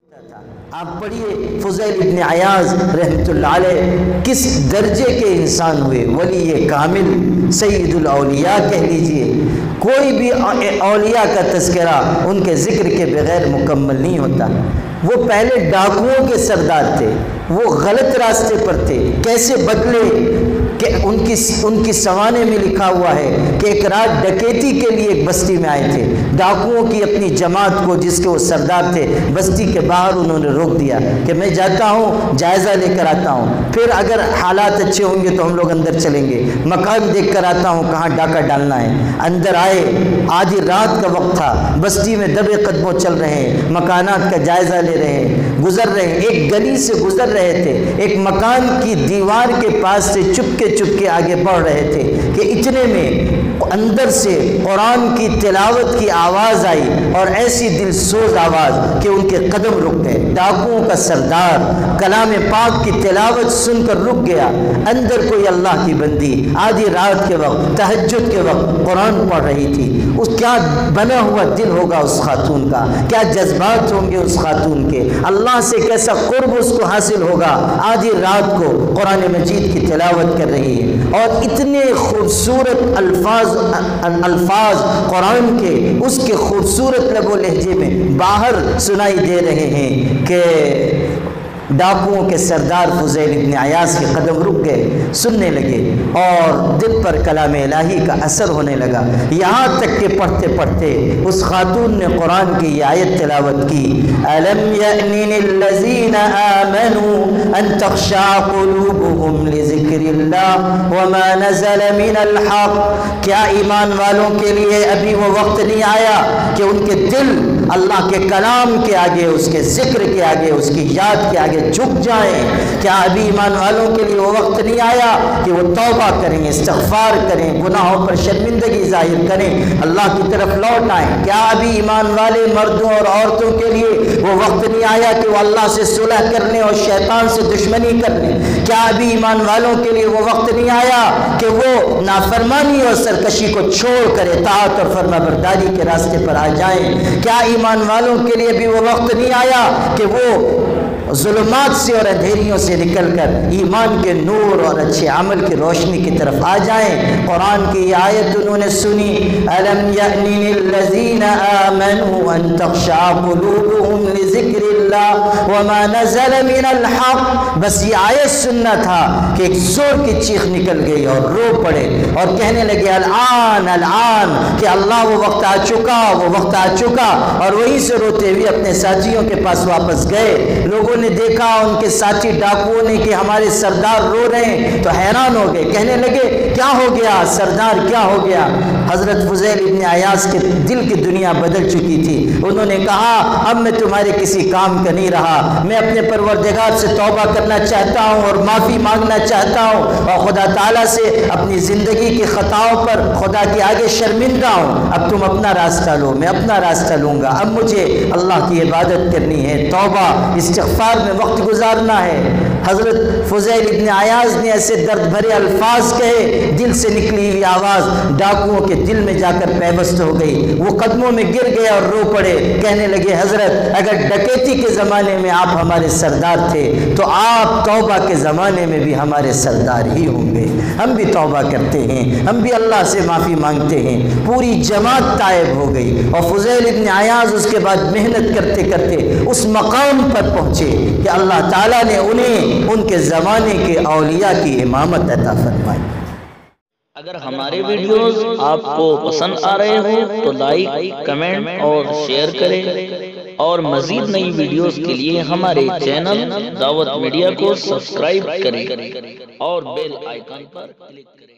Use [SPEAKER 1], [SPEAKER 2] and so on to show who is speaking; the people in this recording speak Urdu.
[SPEAKER 1] آپ پڑھیے فضیل ابن عیاض رحمۃ اللہ علیہ کس درجے کے انسان ہوئے، ولی کامل، سید الاولیاء کہہ لیجئے۔ کوئی بھی اولیاء کا تذکرہ ان کے ذکر کے بغیر مکمل نہیں ہوتا۔ وہ پہلے ڈاکوؤں کے سردار تھے، وہ غلط راستے پر تھے، کیسے بدلے کہ ان کی سوانے میں لکھا ہوا ہے کہ ایک رات ڈکیتی کے لیے ایک بستی میں آئے تھے، ڈاکوؤں کی اپنی جماعت کو جس کے وہ سردار تھے بستی کے باہر انہوں نے روک دیا کہ میں جاتا ہوں، جائزہ لے کر آتا ہوں، پھر اگر حالات اچھے ہوں گے تو ہم لوگ اندر چلیں گے، مکان دیکھ کر آتا ہوں کہاں ڈاکہ ڈالنا ہے۔ اندر آئے، آدھی رات کا وقت تھا، بستی میں دبے قدموں چل رہے ہیں، مکانات کا جائزہ لے رہے ہیں، گزر رہے ہیں، ایک گلی سے گزر رہے تھے، ایک مکان کی دیوار کے پاس سے چپ کے آگے بڑھ رہے تھے کہ اتنے میں اندر سے قرآن کی تلاوت کی آواز آئی اور ایسی دل سوز آواز کہ ان کے قدم رک گئے۔ ڈاکوؤں کا سردار کلام پاک کی تلاوت سن کر رک گیا۔ اندر کوئی اللہ کی بندی آدھی رات کے وقت، تہجد کے وقت قرآن پڑھ رہی تھی۔ اس کیا بنا ہوا دل ہوگا اس خاتون کا، کیا جذبات ہوں گے اس خاتون کے، اللہ سے کیسا قرب اس کو حاصل ہوگا۔ آدھی رات کو قرآن مجید کی تلاوت کر رہی ہے اور اتنے خوبصورت الفاظ قرآن کے اس کے خوبصورت لب و لہجے میں باہر سنائی دے رہے ہیں کہ ڈاکوؤں کے سردار فضیل ابن عیاض کے قدم رک گئے، سننے لگے اور دل پر کلام الہی کا اثر ہونے لگا، یہاں تک کہ پڑھتے پڑھتے اس خاتون نے قرآن کی یہ آیت تلاوت کی، أَلَمْ يَأْنِ لِلَّذِينَ آمَنُوا أَن تَخْشَعَ قُلُوبُهُمْ لِذِكْرِ اللَّهِ وَمَا نَزَلَ مِنَ الْحَقِّ۔ کیا ایمان والوں کے لیے ابھی وہ وقت نہیں آیا کہ ان کے دل اللہ کے کلام کے آگے، اس کے ذکر کے آگے، اس کی یاد کے آگے جھک جائیں؟ کیا ابھی ایمان والوں کے لیے وہ وقت نہیں آیا کہ وہ توبہ کریں، استغفار کریں، گناہوں پر شرمندگی ظاہر کریں، اللہ کی طرف لوٹ آئیں؟ کیا ابھی ایمان والے مردوں اور عورتوں کے لیے وہ وقت نہیں آیا کہ وہ اللہ سے صلح کر لیں اور شیطان سے دشمنی کر لیں؟ کیا ابھی ایمان والوں کے لیے وہ وقت نہیں آیا کہ وہ نافرمانی اور سرکشی کو چھوڑ کر اطاعت اور فرما برداری کے راستے پر آ جائیں؟ کیا ایمان والوں کے لیے بھی وہ وقت نہیں آیا کہ وہ ظلمات سے اور اندھیریوں سے نکل کر ایمان کے نور اور اچھے عمل کی روشنی کی طرف آ جائیں؟ قرآن کی یہ آیت انہوں نے سنی، أَلَمْ يَأْنِ لِلَّذِينَ آمَنُوا أَن تَخْشَعَ قُلُوبُهُمْ لِذِكْرِ اللَّهِ وَمَا نَزَلَ مِنَ الْحَقِّ۔ بس یہ آیت سننا تھا کہ ایک زور کی چیخ نکل گئی اور رو پڑے اور کہنے لگے الآن الآن، کہ اللہ وہ وقت آ چکا، وہ وقت آ چکا، اور وہیں سے روتے ہوئے اپنے ساتھیوں کے پاس واپس گئے۔ لوگوں نے دیکھا ان کے ساتھی ڈاکوؤں نے کہ ہمارے سردار رو رہے ہیں تو حیران ہو گئے، کہنے لگے کیا ہو گیا سردار، کیا ہو گیا؟ حضرت فضیل ابن عیاض کے دل کی دنیا بدل چکی تھی۔ انہوں نے کہا اب میں تمہارے کسی کام کا نہیں رہا، میں اپنے پروردگار سے توبہ کرنا چاہتا ہوں اور معافی مانگنا چاہتا ہوں اور خدا تعالیٰ سے اپنی زندگی کی خطاؤں پر خدا کے آگے شرمندہ ہوں۔ اب تم اپنا راستہ لو، میں اپنا راستہ لوں گا، اب مجھے اللہ کی عبادت کرنی ہے، توبہ استغفار میں وقت گزارنا ہے۔ حضرت فضیل ابن عیاض نے ایسے درد بھرے الفاظ کہے، دل سے نکلی ہوئی آواز ڈاکوؤں کے دل میں جا کر پیوست ہو گئی، وہ قدموں میں گر گئے اور رو پڑے، کہنے لگے حضرت اگر ڈکیتی کے زمانے میں آپ ہمارے سردار تھے تو آپ توبہ کے زمانے میں بھی ہمارے سردار ہی ہوں گے۔ ہم بھی توبہ کرتے ہیں، ہم بھی اللہ سے معافی مانگتے ہیں۔ پوری جماعت تائب ہو گئی اور فضیل ابن عیاض اس کے بعد محنت کرتے کرتے اس مقام پر پہنچے کہ اللہ تعالیٰ نے انہیں ان کے زمانے کے اولیاء کی امامت عطا فرمائی۔
[SPEAKER 2] اگر ہمارے ویڈیوز آپ کو پسند آ رہے ہوں تو لائک، کمنٹ اور شیئر کریں، اور مزید نئی ویڈیوز کے لیے ہمارے چینل دعوت میڈیا کو سبسکرائب کریں اور بیل آئیکن پر کلک کریں۔